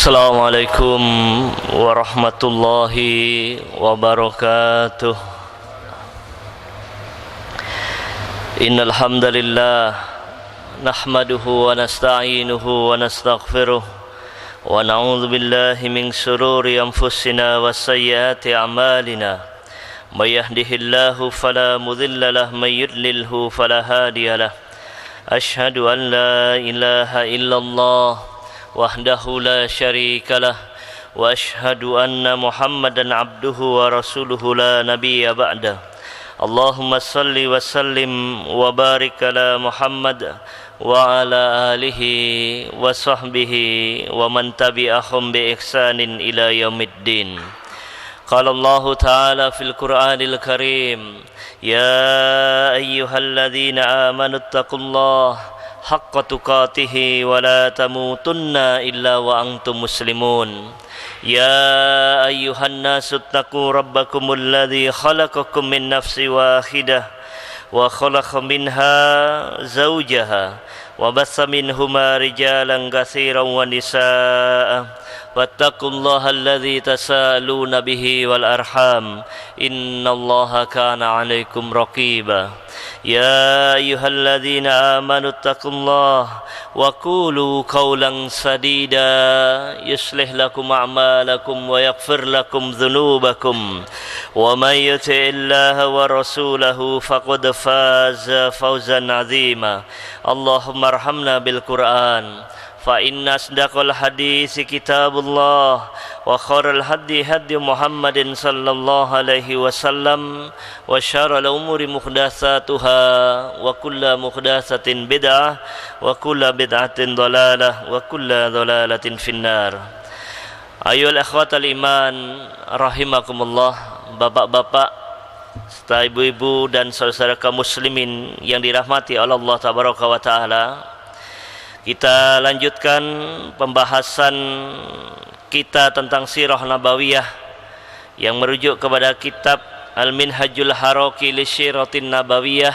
Assalamualaikum warahmatullahi wabarakatuh. Innal hamdalillah nahmaduhu wa nasta'inuhu wa nastaghfiruh wa na'udzu billahi min shururi anfusina wa sayyiati a'malina. May yahdihillahu fala mudilla lahu may yudlilhu fala hadiya lahu. Asyhadu an la ilaha illallah wahdahu la syarika lah wa ashhadu anna Muhammadan abduhu wa rasuluhu la nabiyya ba'da. Allahumma salli wa sallim wa barik ala Muhammad wa ala alihi wa sahbihi wa man tabi'ahum bi ihsanin ila yaumiddin. Qala Allah ta'ala fil Qur'anil Karim, ya ayyuhalladzina amanu taqullaha haqqa tuqatihi wa la tamutunna illa wa antum muslimun. Ya ayyuhan nasu taqu rabbakumul ladzi khalaqakum min nafsin wahidah wa khalaqa minha zawjaha wa bassa minhuma rijalan katsiran wa nisaa'a wattaqullaha alladzi tasaaluna bihi wal arham innallaha kana 'alaikum raqiba. Ya ayyuhalladzina amanu taqullaha wa qulu qawlan sadida yuslih lakum a'malakum wa yaghfir lakum dhunubakum wa may yuti'illaha wa rasulahu faqad faza fawzan 'azima. Allahumma arhamna bil Qur'an fa inna asdaqal hadisi kitabullah wa khairal hadi hadi Muhammadin sallallahu alaihi wasallam wa syarrul umuri muhdatsatuha wa kullu muhdatsatin bid'ah wa kullu bid'atin dhalalah wa kullu dhalalatin finnar. Ayyuhal ikhwatal iman rahimakumullah, bapak-bapak serta ibu-ibu dan saudara-saudara kaum muslimin yang dirahmati oleh Allah tabaraka wa taala. Kita lanjutkan pembahasan kita tentang sirah nabawiyah yang merujuk kepada kitab Al-Minhajul Haraki li Syiratin Nabawiyah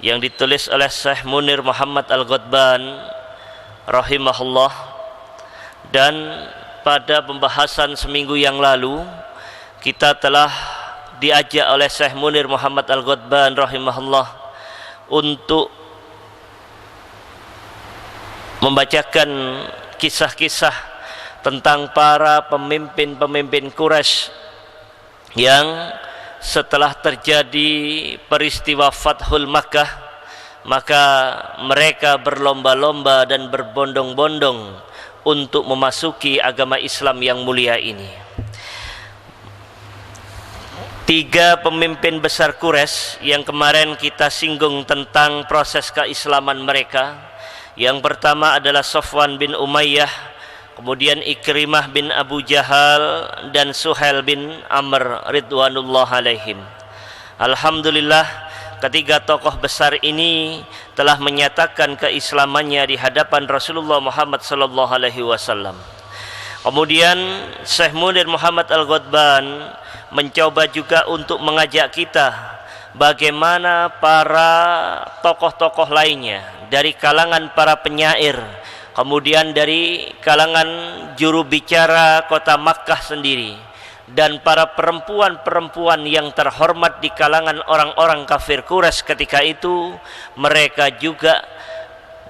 yang ditulis oleh Syekh Munir Muhammad Al-Ghadban rahimahullah. Dan pada pembahasan seminggu yang lalu kita telah diajak oleh Syekh Munir Muhammad Al-Ghadban rahimahullah untuk membacakan kisah-kisah tentang para pemimpin-pemimpin Quraisy yang setelah terjadi peristiwa Fathul Makkah, maka mereka berlomba-lomba dan berbondong-bondong untuk memasuki agama Islam yang mulia ini. 3 pemimpin besar Quraisy yang kemarin kita singgung tentang proses keislaman mereka. Yang pertama adalah Safwan bin Umayyah, kemudian Ikrimah bin Abu Jahal dan Suhail bin Amr ridwanullah alaihim. Alhamdulillah, ketiga tokoh besar ini telah menyatakan keislamannya di hadapan Rasulullah Muhammad sallallahu alaihi wasallam. Kemudian Syekh Munir Muhammad Al-Ghadban mencoba juga untuk mengajak kita bagaimana para tokoh-tokoh lainnya dari kalangan para penyair, kemudian dari kalangan juru bicara kota Makkah sendiri, dan para perempuan-perempuan yang terhormat di kalangan orang-orang kafir Quraisy ketika itu, mereka juga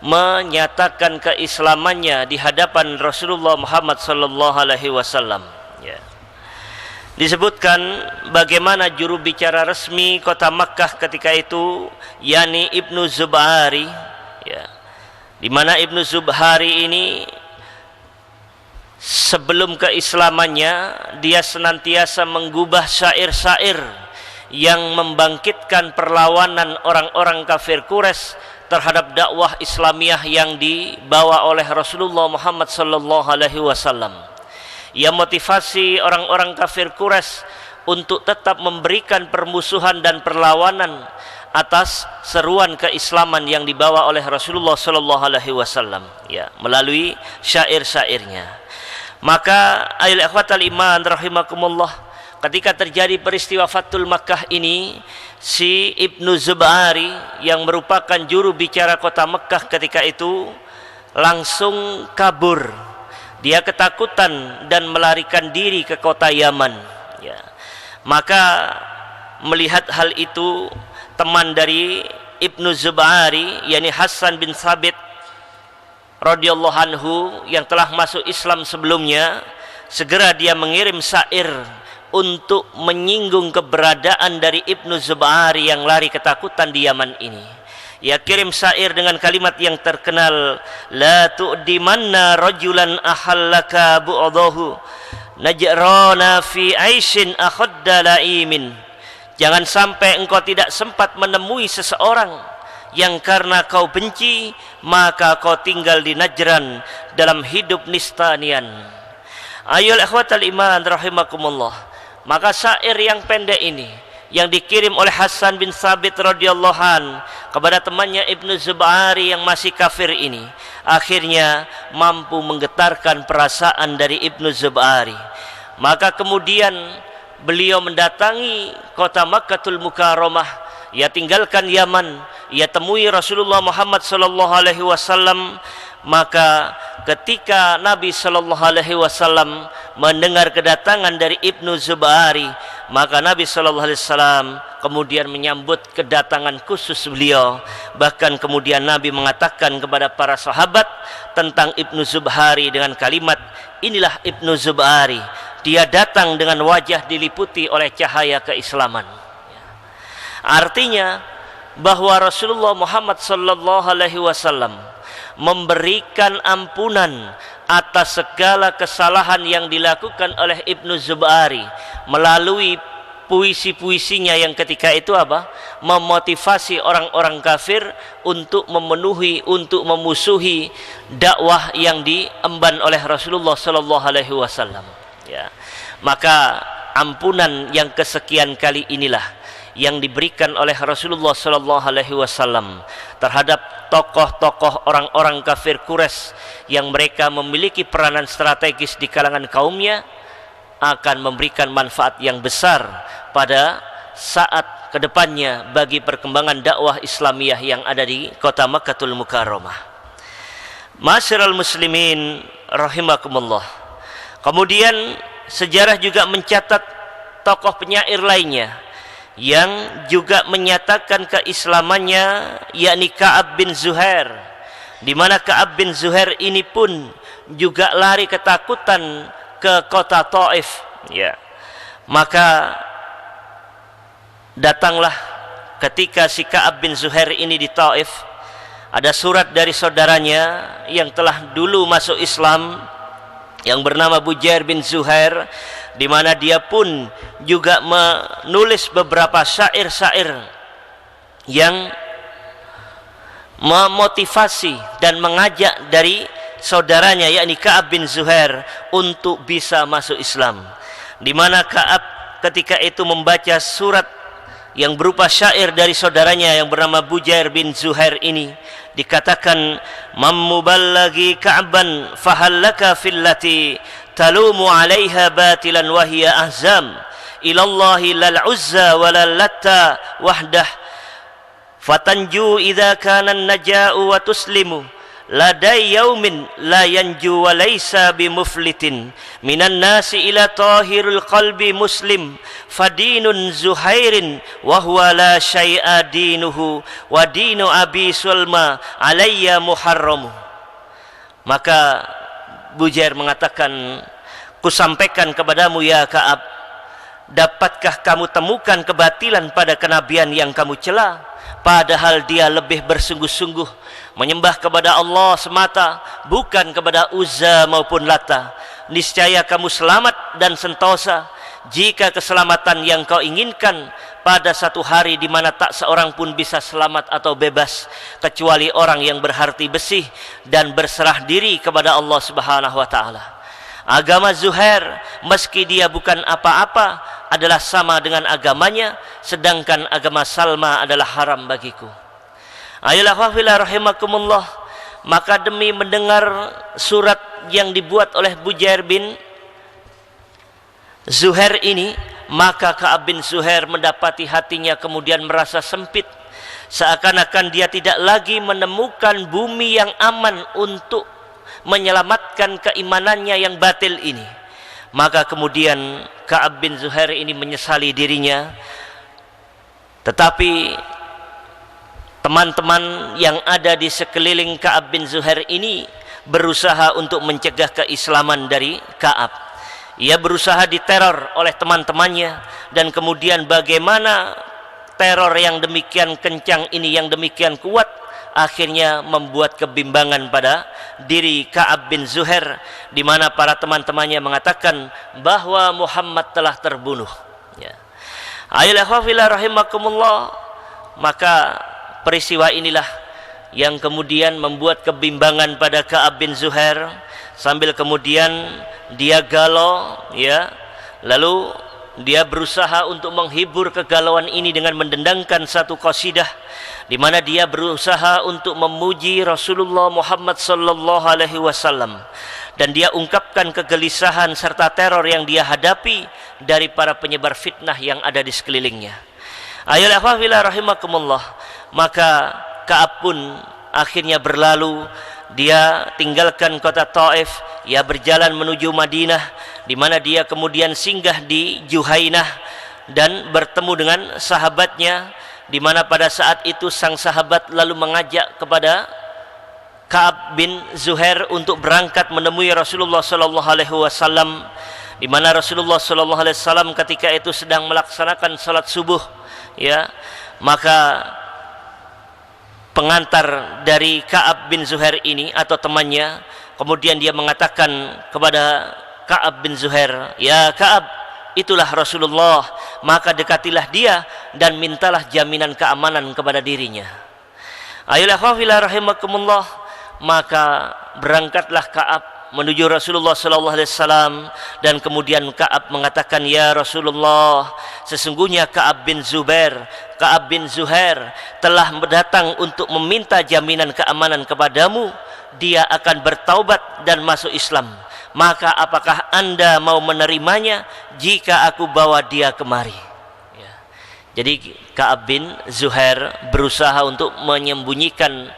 menyatakan keislamannya di hadapan Rasulullah Muhammad sallallahu alaihi wasallam. Ya. Disebutkan bagaimana juru bicara resmi kota Makkah ketika itu, yakni Ibnu Zubhari, ya, di mana Ibnu Zubhari ini sebelum keislamannya dia senantiasa menggubah syair-syair yang membangkitkan perlawanan orang-orang kafir Quraisy terhadap dakwah Islamiyah yang dibawa oleh Rasulullah Muhammad sallallahu alaihi wasallam. Yang motivasi orang-orang kafir Quraisy untuk tetap memberikan permusuhan dan perlawanan atas seruan keislaman yang dibawa oleh Rasulullah sallallahu alaihi wasallam, ya, melalui syair-syairnya. Maka ayyuhal ikhwatal iman rahimakumullah, ketika terjadi peristiwa Fathul Makkah ini, si Ibnu Zubhari yang merupakan juru bicara kota Mekah ketika itu langsung kabur Dia ketakutan dan melarikan diri ke kota Yaman. Ya. Maka melihat hal itu, teman dari Ibnu Zub'ari, yakni Hasan bin Thabit radhiyallahu anhu yang telah masuk Islam sebelumnya, segera dia mengirim syair untuk menyinggung keberadaan dari Ibnu Zub'ari yang lari ketakutan di Yaman ini. Ia kirim syair dengan kalimat yang terkenal, la tu'dimanna rajulan ahallaka bu'adahu najrana fi aishin akhadda la'imin. Jangan sampai engkau tidak sempat menemui seseorang yang karena kau benci maka kau tinggal di Najran dalam hidup nistanian. Ayolah ikhwatal iman rahimakumullah. Maka syair yang pendek ini yang dikirim oleh Hasan bin Thabit radhiyallahu an kepada temannya Ibnu Zub'ari yang masih kafir ini akhirnya mampu menggetarkan perasaan dari Ibnu Zub'ari. Maka kemudian beliau mendatangi kota Makkatul Mukarramah, ia tinggalkan Yaman, ia temui Rasulullah Muhammad sallallahu alaihi wasallam. Maka ketika Nabi sallallahu alaihi wasallam mendengar kedatangan dari Ibnu Zub'ari, maka Nabi sallallahu alaihi wasallam kemudian menyambut kedatangan khusus beliau. Bahkan kemudian Nabi mengatakan kepada para sahabat tentang Ibnu Zub'ari dengan kalimat, inilah Ibnu Zub'ari, dia datang dengan wajah diliputi oleh cahaya keislaman. Artinya bahwa Rasulullah Muhammad sallallahu alaihi wasallam memberikan ampunan atas segala kesalahan yang dilakukan oleh Ibnu Zub'ari melalui puisi-puisinya yang ketika itu memotivasi orang-orang kafir untuk memenuhi, untuk memusuhi dakwah yang diemban oleh Rasulullah sallallahu alaihi wasallam. Ya. Maka ampunan yang kesekian kali inilah yang diberikan oleh Rasulullah sallallahu alaihi wasallam terhadap tokoh-tokoh orang-orang kafir Quraisy yang mereka memiliki peranan strategis di kalangan kaumnya, akan memberikan manfaat yang besar pada saat kedepannya bagi perkembangan dakwah Islamiyah yang ada di kota Makkatul Mukarramah. Ma'asyiral muslimin rahimakumullah. Kemudian sejarah juga mencatat tokoh penyair lainnya yang juga menyatakan keislamannya, yakni Ka'ab bin Zuhair, di mana Ka'ab bin Zuhair ini pun juga lari ketakutan ke kota Taif. Ya. Maka datanglah ketika si Ka'ab bin Zuhair ini di Taif, ada surat dari saudaranya yang telah dulu masuk Islam yang bernama Bujair bin Zuhair, di mana dia pun juga menulis beberapa syair-syair yang memotivasi dan mengajak dari saudaranya yakni Ka'ab bin Zuhair untuk bisa masuk Islam. Di mana Ka'ab ketika itu membaca surat yang berupa syair dari saudaranya yang bernama Bujair bin Zuhair ini, dikatakan mamuballagi Ka'ban fahallaka fillati talumu 'alaiha batilan wa hiya ahzam ilallahi lal uzza wa lal latta wahdah fatanju idza kana an-naja'u wa tuslimu ladai yaumin la yanju wa laysa bimuflitin minan nasi ila tahirul qalbi muslim fadinun zuhairin wa huwa la syai'a dinuhu wa dinu abi sulma alayya muharramu. Maka Bujair mengatakan, kusampaikan kepadamu ya Ka'ab, dapatkah kamu temukan kebatilan pada kenabian yang kamu cela, padahal dia lebih bersungguh-sungguh menyembah kepada Allah semata, bukan kepada Uzza maupun Lata. Niscaya kamu selamat dan sentosa jika keselamatan yang kau inginkan pada satu hari di mana tak seorang pun bisa selamat atau bebas kecuali orang yang berhati bersih dan berserah diri kepada Allah Subhanahu wa taala. Agama Zuhair meski dia bukan apa-apa adalah sama dengan agamanya, sedangkan agama Salma adalah haram bagiku. Ayolah wafila rahimakumullah. Maka demi mendengar surat yang dibuat oleh Bujair bin Zuhair ini, maka Ka'ab bin Zuhair mendapati hatinya kemudian merasa sempit, seakan-akan dia tidak lagi menemukan bumi yang aman untuk menyelamatkan keimanannya yang batil ini. Maka kemudian Ka'ab bin Zuhair ini menyesali dirinya, tetapi teman-teman yang ada di sekeliling Ka'ab bin Zuhair ini berusaha untuk mencegah keislaman dari Ka'ab. Ia berusaha diteror oleh teman-temannya, dan kemudian bagaimana teror yang demikian kencang ini, yang demikian kuat, akhirnya membuat kebimbangan pada diri Ka'ab bin Zuhair, di mana para teman-temannya mengatakan bahwa Muhammad telah terbunuh. Ya. Ayolah rahimakumullah. Maka peristiwa inilah yang kemudian membuat kebimbangan pada Ka'ab bin Zuhair, sambil kemudian dia galau, ya. Lalu dia berusaha untuk menghibur kegalauan ini dengan mendendangkan satu qasidah, di mana dia berusaha untuk memuji Rasulullah Muhammad sallallahu alaihi wasallam, dan dia ungkapkan kegelisahan serta teror yang dia hadapi dari para penyebar fitnah yang ada di sekelilingnya. Ayolah rahimakumullah. Maka Ka'ab pun akhirnya berlalu. Dia tinggalkan kota Taif, ia berjalan menuju Madinah, di mana dia kemudian singgah di Juhainah dan bertemu dengan sahabatnya, di mana pada saat itu sang sahabat lalu mengajak kepada Ka'ab bin Zuhair untuk berangkat menemui Rasulullah sallallahu alaihi wasallam, di mana Rasulullah sallallahu alaihi wasallam ketika itu sedang melaksanakan salat subuh, ya. Maka pengantar dari Ka'ab bin Zuhair ini atau temannya, kemudian dia mengatakan kepada Ka'ab bin Zuhair, "Ya Ka'ab, itulah Rasulullah, maka dekatilah dia dan mintalah jaminan keamanan kepada dirinya." Ayolah rahimakumullah. Maka berangkatlah Ka'ab menuju Rasulullah sallallahu alaihi wasallam, dan kemudian Ka'ab mengatakan, "Ya Rasulullah, sesungguhnya Ka'ab bin Zuhair telah datang untuk meminta jaminan keamanan kepadamu. Dia akan bertaubat dan masuk Islam. Maka apakah Anda mau menerimanya jika aku bawa dia kemari?" Ya. Jadi Ka'ab bin Zuhair berusaha untuk menyembunyikan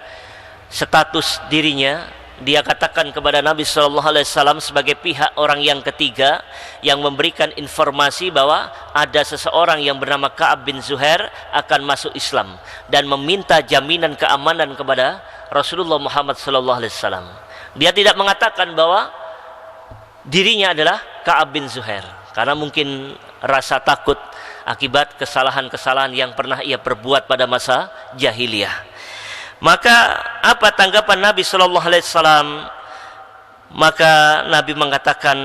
status dirinya. Dia katakan kepada Nabi sallallahu alaihi wasallam sebagai pihak orang yang ketiga yang memberikan informasi bahwa ada seseorang yang bernama Ka'ab bin Zuhair akan masuk Islam, dan meminta jaminan keamanan kepada Rasulullah Muhammad sallallahu alaihi wasallam. Dia tidak mengatakan bahwa dirinya adalah Ka'ab bin Zuhair, karena mungkin rasa takut akibat kesalahan-kesalahan yang pernah ia perbuat pada masa jahiliyah. Maka apa tanggapan Nabi sallallahu alaihi wasallam? Maka Nabi mengatakan,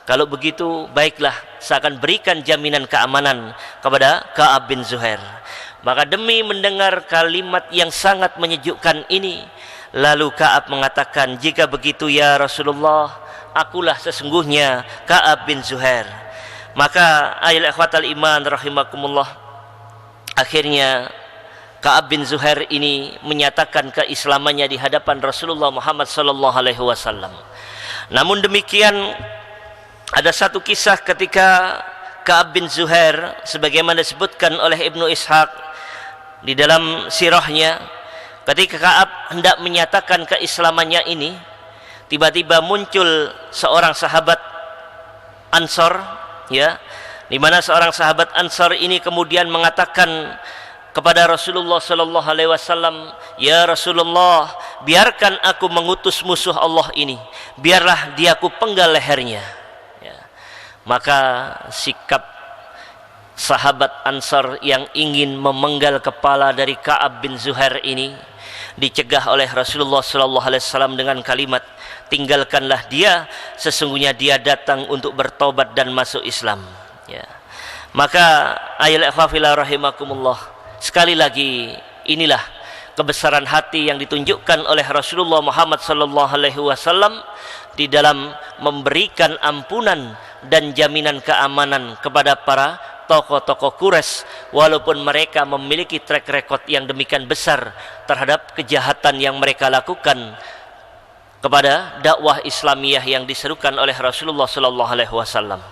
"Kalau begitu baiklah, saya akan berikan jaminan keamanan kepada Ka'ab bin Zuhair." Maka demi mendengar kalimat yang sangat menyejukkan ini, lalu Ka'ab mengatakan, "Jika begitu ya Rasulullah, akulah sesungguhnya Ka'ab bin Zuhair." Maka ayat ikhwatal iman rahimakumullah, akhirnya Ka'ab bin Zuhair ini menyatakan keislamannya di hadapan Rasulullah Muhammad sallallahu alaihi wasallam. Namun demikian, ada satu kisah ketika Ka'ab bin Zuhair, sebagaimana disebutkan oleh Ibnu Ishaq di dalam sirahnya, ketika Ka'ab hendak menyatakan keislamannya ini, tiba-tiba muncul seorang sahabat Ansor, ya, di mana seorang sahabat Ansor ini kemudian mengatakan kepada Rasulullah sallallahu alaihi wasallam, "Ya Rasulullah, biarkan aku mengutus musuh Allah ini, biarlah dia aku penggal lehernya." Ya. Maka sikap sahabat Ansar yang ingin memenggal kepala dari Ka'ab bin Zuhair ini dicegah oleh Rasulullah sallallahu alaihi wasallam dengan kalimat, "Tinggalkanlah dia, sesungguhnya dia datang untuk bertobat dan masuk Islam." Ya. Maka ayat al-hafila rahimakumullah, sekali lagi inilah kebesaran hati yang ditunjukkan oleh Rasulullah Muhammad sallallahu alaihi wasallam di dalam memberikan ampunan dan jaminan keamanan kepada para tokoh-tokoh Quraisy, walaupun mereka memiliki track record yang demikian besar terhadap kejahatan yang mereka lakukan kepada dakwah Islamiyah yang diserukan oleh Rasulullah sallallahu alaihi wasallam.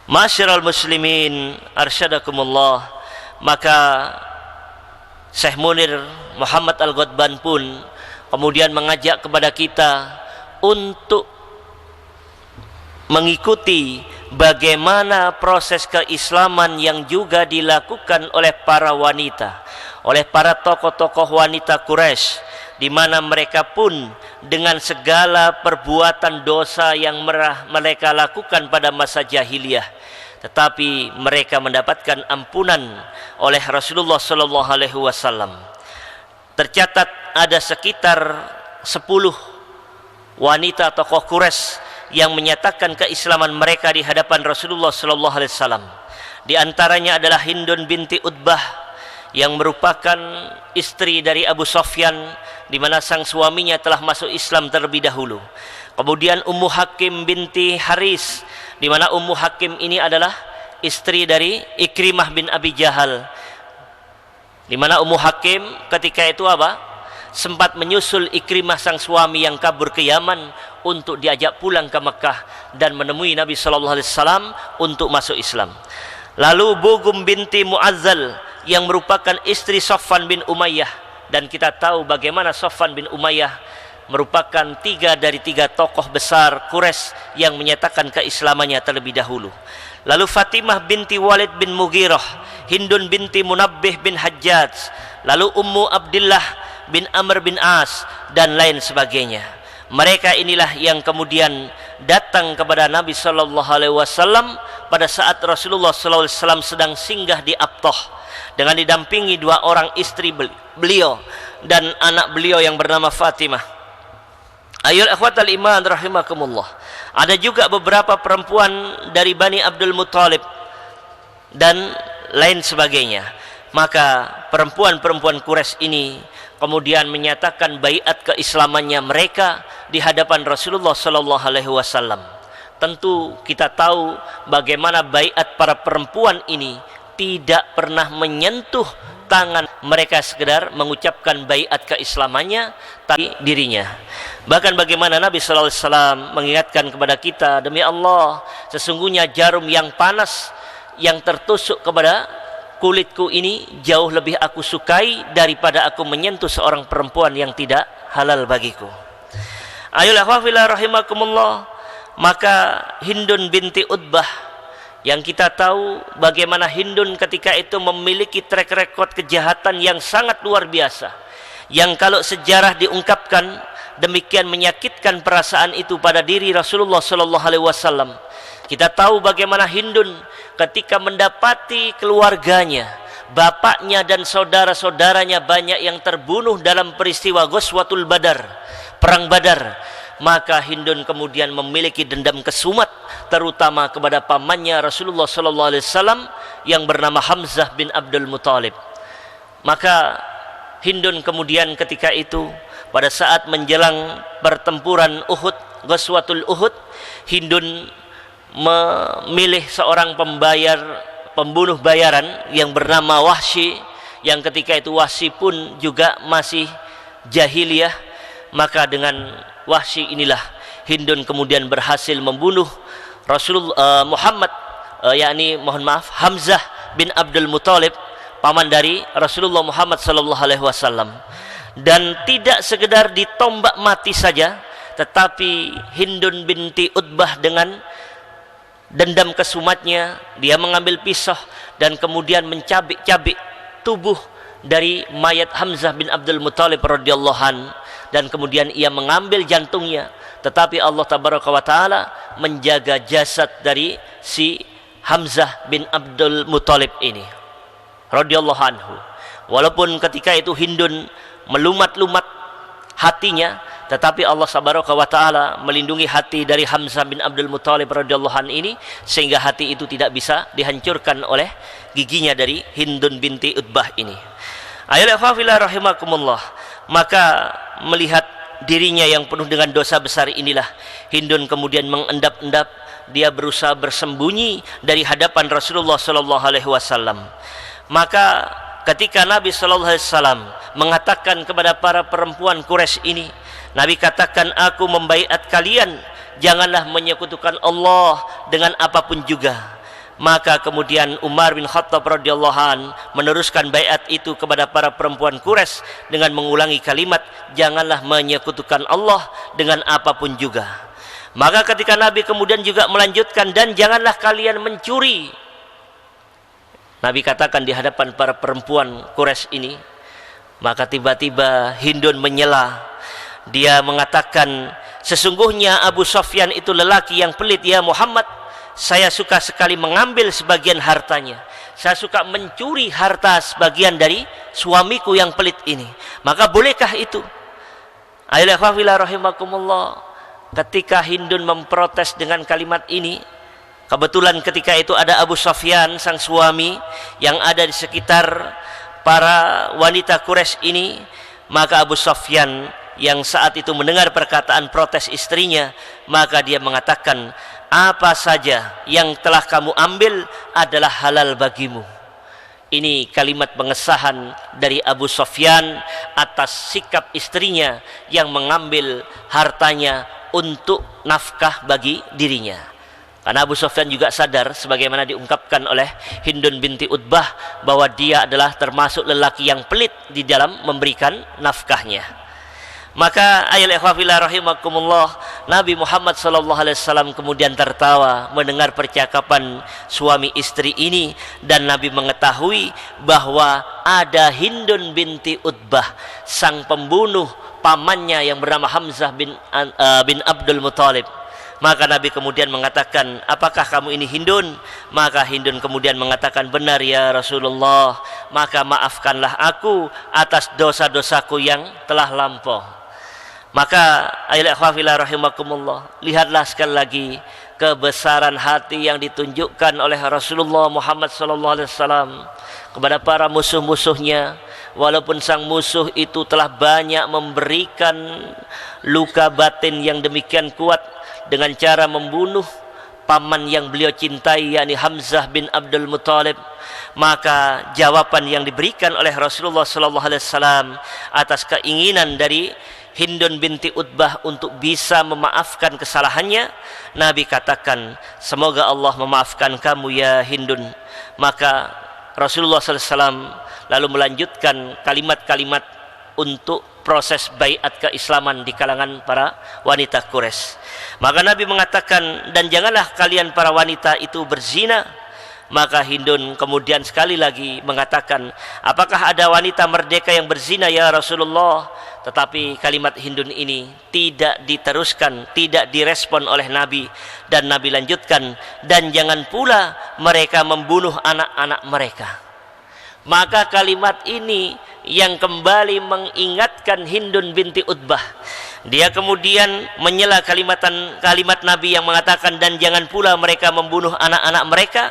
Ma'asyiral muslimin, arsyadakumullah. Maka Syekh Munir Muhammad Al-Ghadban pun kemudian mengajak kepada kita untuk mengikuti bagaimana proses keislaman yang juga dilakukan oleh para wanita, oleh para tokoh-tokoh wanita Quraisy, di mana mereka pun dengan segala perbuatan dosa yang mereka lakukan pada masa jahiliyah, tetapi mereka mendapatkan ampunan oleh Rasulullah sallallahu alaihi wasallam. Tercatat ada sekitar 10 wanita tokoh Quraisy yang menyatakan keislaman mereka di hadapan Rasulullah sallallahu alaihi wasallam. Di antaranya adalah Hindun binti Utbah yang merupakan istri dari Abu Sufyan, di mana sang suaminya telah masuk Islam terlebih dahulu. Kemudian Ummu Hakim binti Haris, di mana Ummu Hakim ini adalah istri dari Ikrimah bin Abi Jahal, di mana Ummu Hakim ketika itu sempat menyusul Ikrimah sang suami yang kabur ke Yaman untuk diajak pulang ke Mekah dan menemui Nabi sallallahu alaihi wasallam untuk masuk Islam. Lalu Bugum binti Mu'azzal yang merupakan istri Safwan bin Umayyah, dan kita tahu bagaimana Safwan bin Umayyah merupakan 3 dari 3 tokoh besar Quraisy yang menyatakan keislamannya terlebih dahulu. Lalu Fatimah binti Walid bin Mughirah, Hindun binti Munabbih bin Hajjaj, lalu Ummu Abdillah bin Amr bin As, dan lain sebagainya. Mereka inilah yang kemudian datang kepada Nabi sallallahu alaihi wasallam pada saat Rasulullah sallallahu alaihi wasallam sedang singgah di Abtah dengan didampingi 2 orang istri beliau dan anak beliau yang bernama Fatimah. Ayyuhal ikhwatal iman rahimakumullah. Ada juga beberapa perempuan dari Bani Abdul Muthalib dan lain sebagainya. Maka perempuan-perempuan Quraisy ini kemudian menyatakan baiat keislamannya mereka di hadapan Rasulullah sallallahu alaihi wasallam. Tentu kita tahu bagaimana baiat para perempuan ini tidak pernah menyentuh tangan mereka, sekedar mengucapkan baiat keislamannya tapi dirinya. Bahkan bagaimana Nabi sallallahu alaihi wasallam mengingatkan kepada kita, demi Allah, sesungguhnya jarum yang panas yang tertusuk kepada kulitku ini jauh lebih aku sukai daripada aku menyentuh seorang perempuan yang tidak halal bagiku. Ayolah wafila rahimakumullah. Maka Hindun binti Utbah, yang kita tahu bagaimana Hindun ketika itu memiliki track record kejahatan yang sangat luar biasa, yang kalau sejarah diungkapkan demikian menyakitkan perasaan itu pada diri Rasulullah sallallahu alaihi wasallam. Kita tahu bagaimana Hindun ketika mendapati keluarganya, bapaknya dan saudara-saudaranya banyak yang terbunuh dalam peristiwa Ghazwatul Badar, perang Badar, maka Hindun kemudian memiliki dendam kesumat terutama kepada pamannya Rasulullah sallallahu alaihi wasallam yang bernama Hamzah bin Abdul Muthalib. Maka Hindun kemudian ketika itu pada saat menjelang pertempuran Uhud, Ghazwatul Uhud, Hindun memilih seorang pembunuh bayaran yang bernama Wahsy, yang ketika itu Wahsy pun juga masih jahiliyah. Maka dengan Wahsy inilah Hindun kemudian berhasil membunuh Rasulullah Hamzah bin Abdul Muthalib, paman dari Rasulullah Muhammad sallallahu alaihi wasallam. Dan tidak sekedar ditombak mati saja, tetapi Hindun binti Utbah dengan dendam kesumatnya, dia mengambil pisau dan kemudian mencabik-cabik tubuh dari mayat Hamzah bin Abdul Muthalib radhiyallahu an, dan kemudian ia mengambil jantungnya. Tetapi Allah tabaraka wa taala menjaga jasad dari si Hamzah bin Abdul Muthalib ini radhiyallahu anhu. Walaupun ketika itu Hindun melumat-lumat hatinya, tetapi Allah tabaraka wa taala melindungi hati dari Hamzah bin Abdul Muthalib radhiyallahu an ini, sehingga hati itu tidak bisa dihancurkan oleh giginya dari Hindun binti Utbah ini. Ayolah fafillah rahimakumullah. Maka melihat dirinya yang penuh dengan dosa besar inilah, Hindun kemudian mengendap-endap, dia berusaha bersembunyi dari hadapan Rasulullah sallallahu alaihi wasallam. Maka ketika Nabi sallallahu alaihi wasallam mengatakan kepada para perempuan Quraisy ini, Nabi katakan, aku membaiat kalian, janganlah menyekutukan Allah dengan apapun juga. Maka kemudian Umar bin Khattab radhiyallahu an meneruskan baiat itu kepada para perempuan Quraisy dengan mengulangi kalimat, janganlah menyekutukan Allah dengan apapun juga. Maka ketika Nabi kemudian juga melanjutkan, dan janganlah kalian mencuri. Nabi katakan di hadapan para perempuan Quraisy ini, maka tiba-tiba Hindun menyela. Dia mengatakan, sesungguhnya Abu Sufyan itu lelaki yang pelit ya Muhammad. Saya suka sekali mengambil sebagian hartanya. Saya suka mencuri harta sebagian dari suamiku yang pelit ini. Maka bolehkah itu? Ayolah rahimakumullah. Ketika Hindun memprotes dengan kalimat ini, kebetulan ketika itu ada Abu Sufyan sang suami yang ada di sekitar para wanita Quraisy ini. Maka Abu Sufyan yang saat itu mendengar perkataan protes istrinya, maka dia mengatakan, apa saja yang telah kamu ambil adalah halal bagimu. Ini kalimat pengesahan dari Abu Sufyan atas sikap istrinya yang mengambil hartanya untuk nafkah bagi dirinya. Karena Abu Sufyan juga sadar, sebagaimana diungkapkan oleh Hindun binti Utbah, bahwa dia adalah termasuk lelaki yang pelit di dalam memberikan nafkahnya. Maka ayat ikhwafillah rahimakumullah, Nabi Muhammad SAW kemudian tertawa mendengar percakapan suami istri ini, dan Nabi mengetahui bahwa ada Hindun binti Utbah, sang pembunuh pamannya yang bernama Hamzah bin Abdul Muthalib. Maka Nabi kemudian mengatakan, apakah kamu ini Hindun? Maka Hindun kemudian mengatakan, benar ya Rasulullah. Maka maafkanlah aku atas dosa-dosaku yang telah lampau. Maka ayat ikhwafillah rahimakumullah, lihatlah sekali lagi kebesaran hati yang ditunjukkan oleh Rasulullah Muhammad SAW kepada para musuh-musuhnya. Walaupun sang musuh itu telah banyak memberikan luka batin yang demikian kuat dengan cara membunuh paman yang beliau cintai, yakni Hamzah bin Abdul Muthalib, maka jawaban yang diberikan oleh Rasulullah SAW atas keinginan dari Hindun binti Utbah untuk bisa memaafkan kesalahannya, Nabi katakan, semoga Allah memaafkan kamu ya Hindun. Maka Rasulullah SAW lalu melanjutkan kalimat-kalimat untuk proses baiat keislaman di kalangan para wanita Quraisy. Maka Nabi mengatakan, dan janganlah kalian para wanita itu berzina. Maka Hindun kemudian sekali lagi mengatakan, apakah ada wanita merdeka yang berzina ya Rasulullah? Tetapi kalimat Hindun ini tidak diteruskan, tidak direspon oleh Nabi. Dan Nabi lanjutkan, dan jangan pula mereka membunuh anak-anak mereka. Maka kalimat ini yang kembali mengingatkan Hindun binti Utbah. Dia kemudian menyela kalimat Nabi yang mengatakan, dan jangan pula mereka membunuh anak-anak mereka.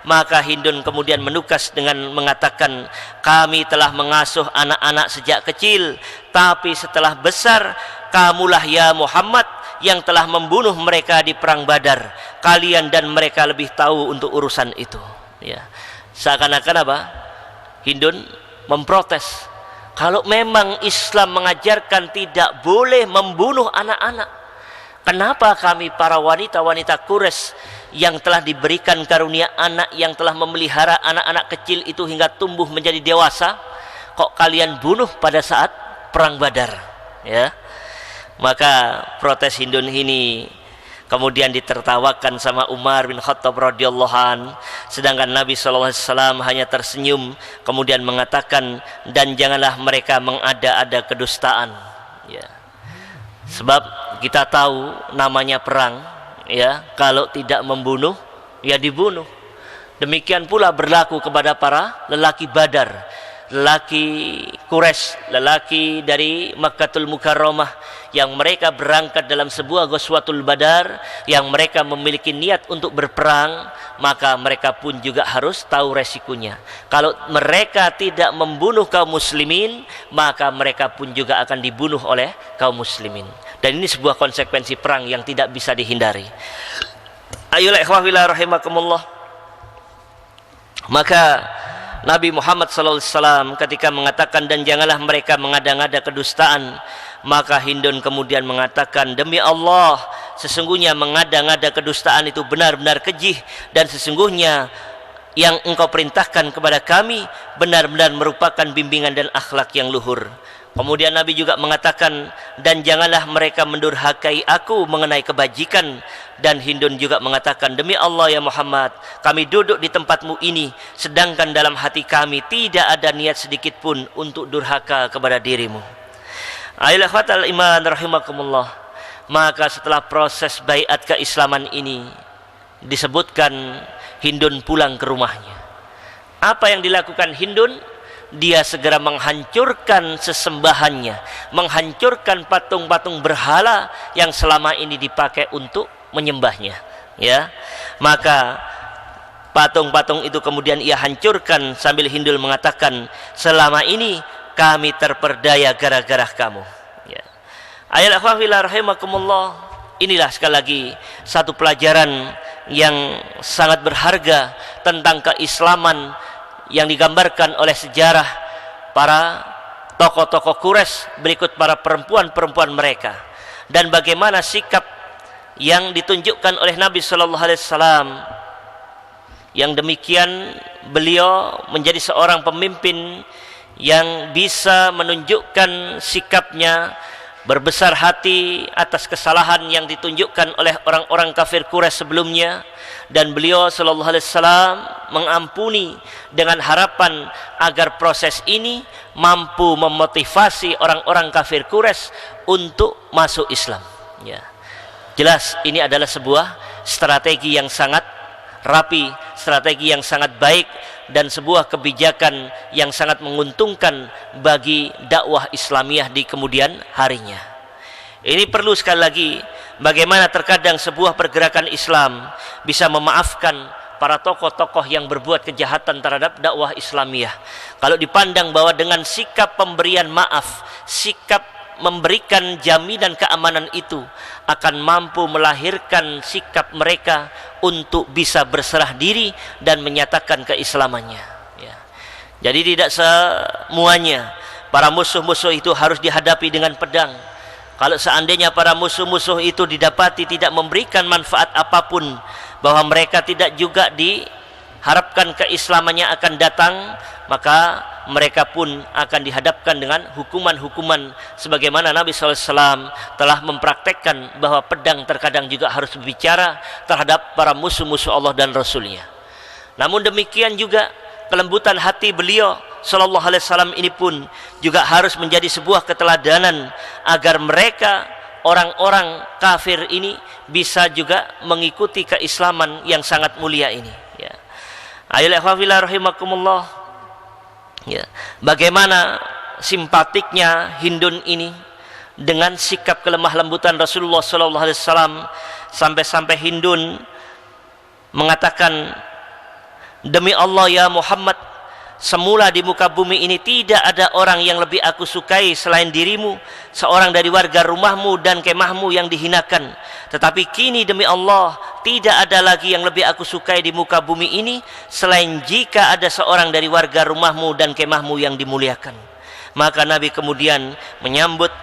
Maka Hindun kemudian menukas dengan mengatakan, kami telah mengasuh anak-anak sejak kecil, tapi setelah besar kamulah ya Muhammad yang telah membunuh mereka di perang Badar. Kalian dan mereka lebih tahu untuk urusan itu. Ya. Seakan-akan apa? Hindun memprotes, kalau memang Islam mengajarkan tidak boleh membunuh anak-anak, kenapa kami para wanita-wanita Quraisy yang telah diberikan karunia anak, yang telah memelihara anak-anak kecil itu hingga tumbuh menjadi dewasa, kok kalian bunuh pada saat perang Badar? Ya. Maka protes Hindun ini kemudian ditertawakan sama Umar bin Khattab radhiyallahu an, sedangkan Nabi SAW hanya tersenyum kemudian mengatakan, dan janganlah mereka mengada-ada kedustaan. Ya. Sebab kita tahu namanya perang, ya, kalau tidak membunuh ya dibunuh. Demikian pula berlaku kepada para lelaki Badar, lelaki Quraisy, lelaki dari Makkahul Mukarramah yang mereka berangkat dalam sebuah Ghazwatul Badar, yang mereka memiliki niat untuk berperang, maka mereka pun juga harus tahu resikonya. Kalau mereka tidak membunuh kaum muslimin, maka mereka pun juga akan dibunuh oleh kaum muslimin. Dan ini sebuah konsekuensi perang yang tidak bisa dihindari. Ayolah ikhwafillah rahimakumullah. Maka Nabi Muhammad SAW ketika mengatakan, dan janganlah mereka mengada-ngada kedustaan, maka Hindun kemudian mengatakan, demi Allah, sesungguhnya mengada-ngada kedustaan itu benar-benar keji, dan sesungguhnya yang engkau perintahkan kepada kami benar-benar merupakan bimbingan dan akhlak yang luhur. Kemudian Nabi juga mengatakan, dan janganlah mereka mendurhakai aku mengenai kebajikan. Dan Hindun juga mengatakan, demi Allah ya Muhammad, kami duduk di tempatmu ini, sedangkan dalam hati kami tidak ada niat sedikit pun untuk durhaka kepada dirimu. Ayolah fatal iman rahimakumullah. Maka setelah proses baiat keislaman ini, disebutkan Hindun pulang ke rumahnya. Apa yang dilakukan Hindun? Dia segera menghancurkan sesembahannya, menghancurkan patung-patung berhala yang selama ini dipakai untuk menyembahnya, ya. Maka patung-patung itu kemudian ia hancurkan sambil Hindun mengatakan, selama ini kami terperdaya gara-gara kamu, ya. Ayat akhwafillah rahimakumullah, inilah sekali lagi satu pelajaran yang sangat berharga tentang keislaman yang digambarkan oleh sejarah para tokoh-tokoh Quraisy berikut para perempuan-perempuan mereka, dan bagaimana sikap yang ditunjukkan oleh Nabi Shallallahu Alaihi Wasallam, yang demikian beliau menjadi seorang pemimpin yang bisa menunjukkan sikapnya berbesar hati atas kesalahan yang ditunjukkan oleh orang-orang kafir Quraisy sebelumnya, dan beliau sallallahu alaihi wasallam mengampuni dengan harapan agar proses ini mampu memotivasi orang-orang kafir Quraisy untuk masuk Islam, ya. Jelas ini adalah sebuah strategi yang sangat rapi, strategi yang sangat baik, dan sebuah kebijakan yang sangat menguntungkan bagi dakwah Islamiyah di kemudian harinya. Ini perlu sekali lagi bagaimana terkadang sebuah pergerakan Islam bisa memaafkan para tokoh-tokoh yang berbuat kejahatan terhadap dakwah Islamiyah. Kalau dipandang bahwa dengan sikap pemberian maaf, sikap memberikan jaminan keamanan itu akan mampu melahirkan sikap mereka untuk bisa berserah diri dan menyatakan keislamannya, ya. Jadi tidak semuanya para musuh-musuh itu harus dihadapi dengan pedang. Kalau seandainya para musuh-musuh itu didapati tidak memberikan manfaat apapun, bahwa mereka tidak juga diharapkan keislamannya akan datang, maka mereka pun akan dihadapkan dengan hukuman-hukuman sebagaimana Nabi SAW telah mempraktekkan bahwa pedang terkadang juga harus berbicara terhadap para musuh-musuh Allah dan Rasulnya. Namun demikian juga kelembutan hati beliau Sallallahu Alaihi Wasallam ini pun juga harus menjadi sebuah keteladanan agar mereka orang-orang kafir ini bisa juga mengikuti keislaman yang sangat mulia ini, ya. Ayolah rahimakumullah, ya. Bagaimana simpatiknya Hindun ini dengan sikap kelemah lembutan Rasulullah Sallallahu Alaihi Wasallam, sampai-sampai Hindun mengatakan, demi Allah ya Muhammad, semula di muka bumi ini tidak ada orang yang lebih aku sukai selain dirimu, seorang dari warga rumahmu dan kemahmu yang dihinakan. Tetapi kini demi Allah, tidak ada lagi yang lebih aku sukai di muka bumi ini selain jika ada seorang dari warga rumahmu dan kemahmu yang dimuliakan. Maka Nabi kemudian menyambut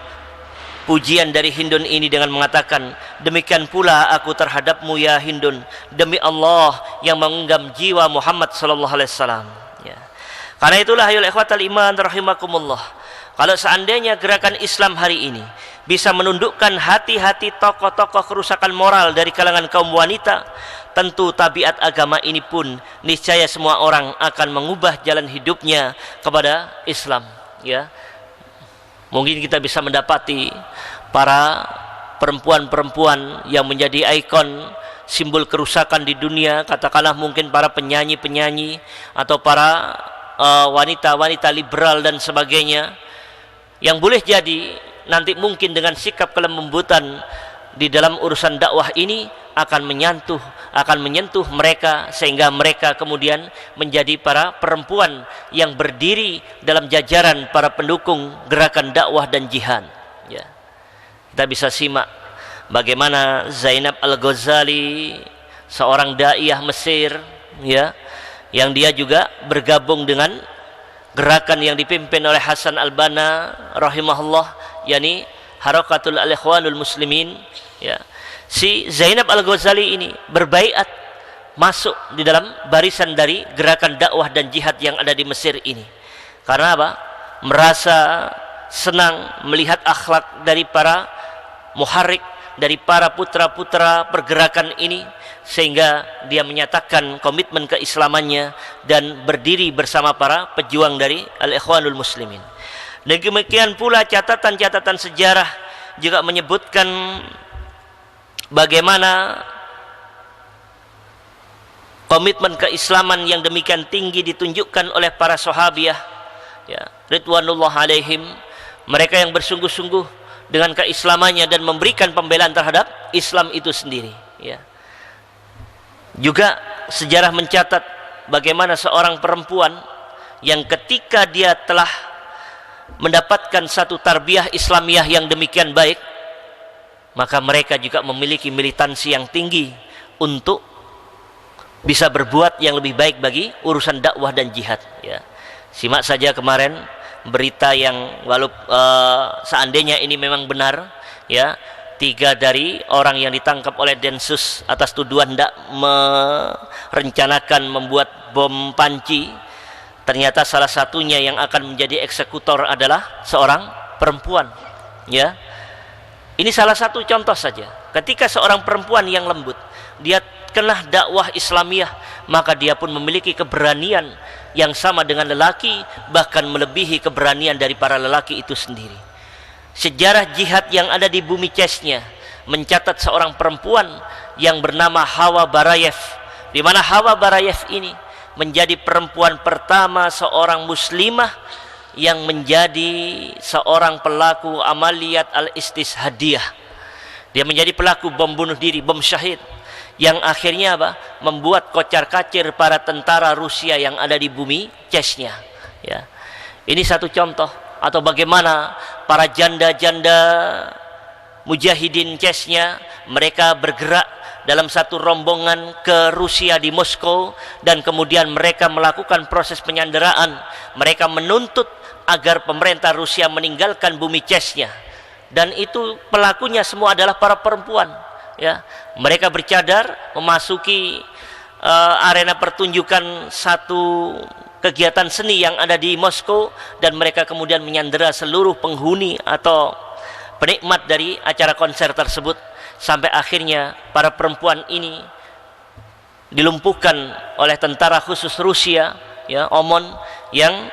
pujian dari Hindun ini dengan mengatakan, demikian pula aku terhadapmu ya Hindun, demi Allah yang mengenggam jiwa Muhammad sallallahu alaihi wasallam. Karena itulah ayolah ikhwatal iman rahimakumullah, kalau seandainya gerakan Islam hari ini bisa menundukkan hati-hati tokoh-tokoh kerusakan moral dari kalangan kaum wanita, tentu tabiat agama ini pun niscaya semua orang akan mengubah jalan hidupnya kepada Islam, ya. Mungkin kita bisa mendapati para perempuan-perempuan yang menjadi ikon simbol kerusakan di dunia, katakanlah mungkin para penyanyi-penyanyi atau para wanita-wanita liberal dan sebagainya, yang boleh jadi nanti mungkin dengan sikap kelembutan di dalam urusan dakwah ini akan menyentuh mereka, sehingga mereka kemudian menjadi para perempuan yang berdiri dalam jajaran para pendukung gerakan dakwah dan jihad, ya. Kita bisa simak bagaimana Zainab Al-Ghazali, seorang daiyah Mesir, ya, yang dia juga bergabung dengan gerakan yang dipimpin oleh Hasan Al-Banna rahimahullah, yakni Harakatul Al-Ikhwanul Muslimin, ya. si Zainab Al-Ghazali ini berbaiat masuk di dalam barisan dari gerakan dakwah dan jihad yang ada di Mesir ini. Karena apa? Merasa senang melihat akhlak dari para muharrik, dari para putra-putra pergerakan ini, sehingga dia menyatakan komitmen keislamannya dan berdiri bersama para pejuang dari Al-Ikhwanul Muslimin. Dan demikian pula catatan-catatan sejarah juga menyebutkan bagaimana komitmen keislaman yang demikian tinggi ditunjukkan oleh para sahabiah, ya, ridwanullah alaihim, mereka yang bersungguh-sungguh dengan keislamannya dan memberikan pembelaan terhadap Islam itu sendiri, ya. Juga sejarah mencatat bagaimana seorang perempuan yang ketika dia telah mendapatkan satu tarbiyah Islamiyah yang demikian baik, maka mereka juga memiliki militansi yang tinggi untuk bisa berbuat yang lebih baik bagi urusan dakwah dan jihad, ya. Simak saja kemarin berita yang seandainya ini memang benar, ya, 3 dari orang yang ditangkap oleh Densus atas tuduhan hendak merencanakan membuat bom panci, ternyata salah satunya yang akan menjadi eksekutor adalah seorang perempuan, ya. Ini salah satu contoh saja. Ketika seorang perempuan yang lembut, dia kenal dakwah Islamiyah, maka dia pun memiliki keberanian yang sama dengan lelaki, bahkan melebihi keberanian dari para lelaki itu sendiri. Sejarah jihad yang ada di bumi Chechnya mencatat seorang perempuan yang bernama Hawa Barayev, di mana Hawa Barayev ini menjadi perempuan pertama seorang muslimah yang menjadi seorang pelaku amaliyat al-istishadiyah. Dia menjadi pelaku bom bunuh diri, bom syahid, yang akhirnya apa? Membuat kocar-kacir para tentara Rusia yang ada di bumi Chechnya, ya. Ini satu contoh. Atau bagaimana para janda-janda mujahidin Chechnya, mereka bergerak dalam satu rombongan ke Rusia di Moskow, dan kemudian mereka melakukan proses penyanderaan. Mereka menuntut agar pemerintah Rusia meninggalkan bumi Chechnya, dan itu pelakunya semua adalah para perempuan, ya. Mereka bercadar memasuki arena pertunjukan satu kegiatan seni yang ada di Moskow, dan mereka kemudian menyandera seluruh penghuni atau penikmat dari acara konser tersebut, sampai akhirnya para perempuan ini dilumpuhkan oleh tentara khusus Rusia, ya, OMON, yang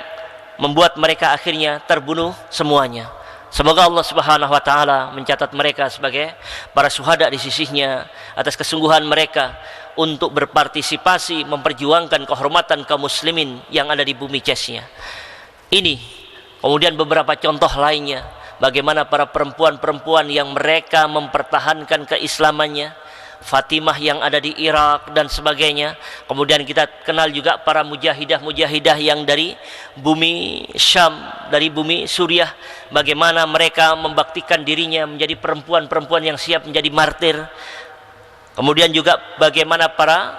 membuat mereka akhirnya terbunuh semuanya. Semoga Allah Subhanahu wa taala mencatat mereka sebagai para syuhada di sisinya atas kesungguhan mereka untuk berpartisipasi memperjuangkan kehormatan kaum muslimin yang ada di bumi Chechnya. Ini kemudian beberapa contoh lainnya bagaimana para perempuan-perempuan yang mereka mempertahankan keislamannya, Fatimah yang ada di Irak dan sebagainya. Kemudian kita kenal juga para mujahidah-mujahidah yang dari bumi Syam, dari bumi Suriah, bagaimana mereka membaktikan dirinya menjadi perempuan-perempuan yang siap menjadi martir. Kemudian juga bagaimana para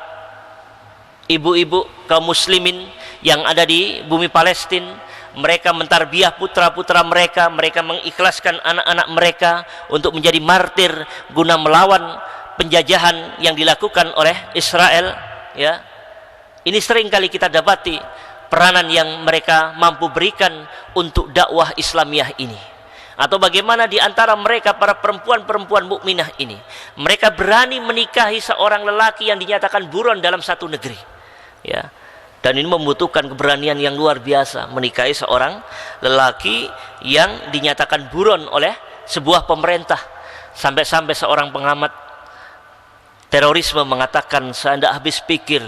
ibu-ibu kaum muslimin yang ada di bumi Palestina, mereka mentarbiah putra-putra mereka, mereka mengikhlaskan anak-anak mereka untuk menjadi martir guna melawan penjajahan yang dilakukan oleh Israel, ya. Ini sering kali kita dapati peranan yang mereka mampu berikan untuk dakwah Islamiyah ini. Atau bagaimana di antara mereka para perempuan-perempuan mukminah ini, mereka berani menikahi seorang lelaki yang dinyatakan buron dalam satu negeri, ya. Dan ini membutuhkan keberanian yang luar biasa, menikahi seorang lelaki yang dinyatakan buron oleh sebuah pemerintah. Sampai-sampai seorang pengamat terorisme mengatakan, saya tidak habis pikir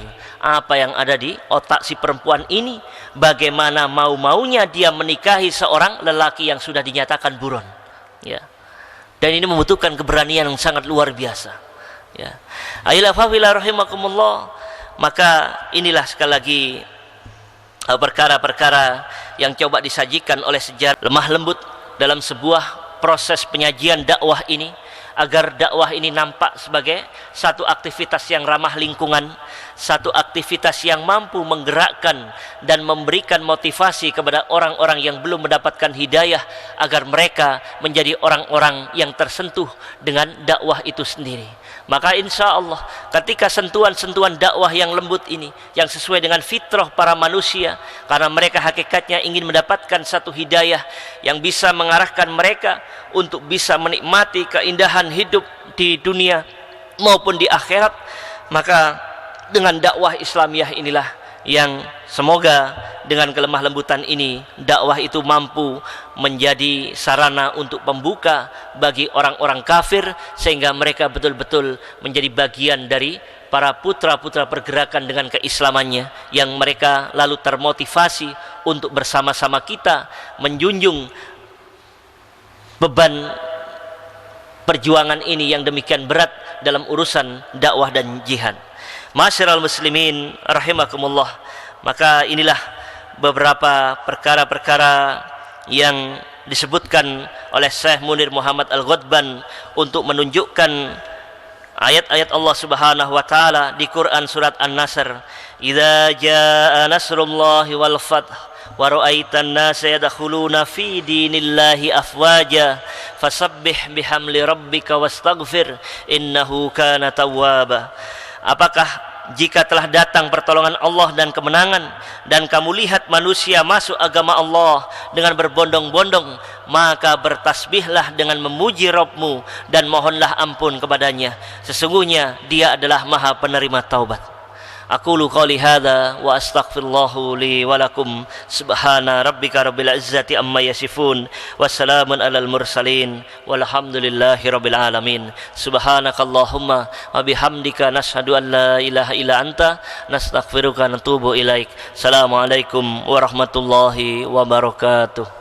apa yang ada di otak si perempuan ini, bagaimana mau-maunya dia menikahi seorang lelaki yang sudah dinyatakan buron, ya. Dan ini membutuhkan keberanian yang sangat luar biasa, ya. Ayolah fawila rahimakumullah. Maka inilah sekali lagi perkara-perkara yang coba disajikan oleh sejarah lemah lembut dalam sebuah proses penyajian dakwah ini, agar dakwah ini nampak sebagai satu aktivitas yang ramah lingkungan, satu aktivitas yang mampu menggerakkan dan memberikan motivasi kepada orang-orang yang belum mendapatkan hidayah agar mereka menjadi orang-orang yang tersentuh dengan dakwah itu sendiri. Maka insya Allah ketika sentuhan-sentuhan dakwah yang lembut ini, yang sesuai dengan fitrah para manusia, karena mereka hakikatnya ingin mendapatkan satu hidayah yang bisa mengarahkan mereka untuk bisa menikmati keindahan hidup di dunia maupun di akhirat, maka dengan dakwah Islamiyah inilah yang semoga dengan kelemah lembutan ini dakwah itu mampu menjadi sarana untuk pembuka bagi orang-orang kafir, sehingga mereka betul-betul menjadi bagian dari para putra-putra pergerakan dengan keislamannya, yang mereka lalu termotivasi untuk bersama-sama kita menjunjung beban perjuangan ini yang demikian berat dalam urusan dakwah dan jihad. Ma'asyiral muslimin rahimakumullah, maka inilah beberapa perkara-perkara yang disebutkan oleh Syekh Munir Muhammad Al-Ghadban untuk menunjukkan ayat-ayat Allah Subhanahu wa taala di Quran surat An-Nasr, "Idza jaa nasrullahi wal fath wa ra'aitan nasa yadkhuluna fi dinillahi afwaja fasabbih bihamdi rabbika wastaghfir innahu kana tawwaba." Apakah jika telah datang pertolongan Allah dan kemenangan, dan kamu lihat manusia masuk agama Allah dengan berbondong-bondong, maka bertasbihlah dengan memuji Rabbmu dan mohonlah ampun kepadanya, sesungguhnya Dia adalah Maha penerima taubat. Aqulu qouli hadza wa astaghfirullahu li wa lakum. Subhana rabbika rabbil izzati amma yasifun wa salamun alal mursalin walhamdulillahi rabbil alamin. Subhanakallahumma wa bihamdika nashhadu an la ilaha illa anta nastaghfiruka wa natubu ilaik. Assalamualaikum warahmatullahi wabarakatuh.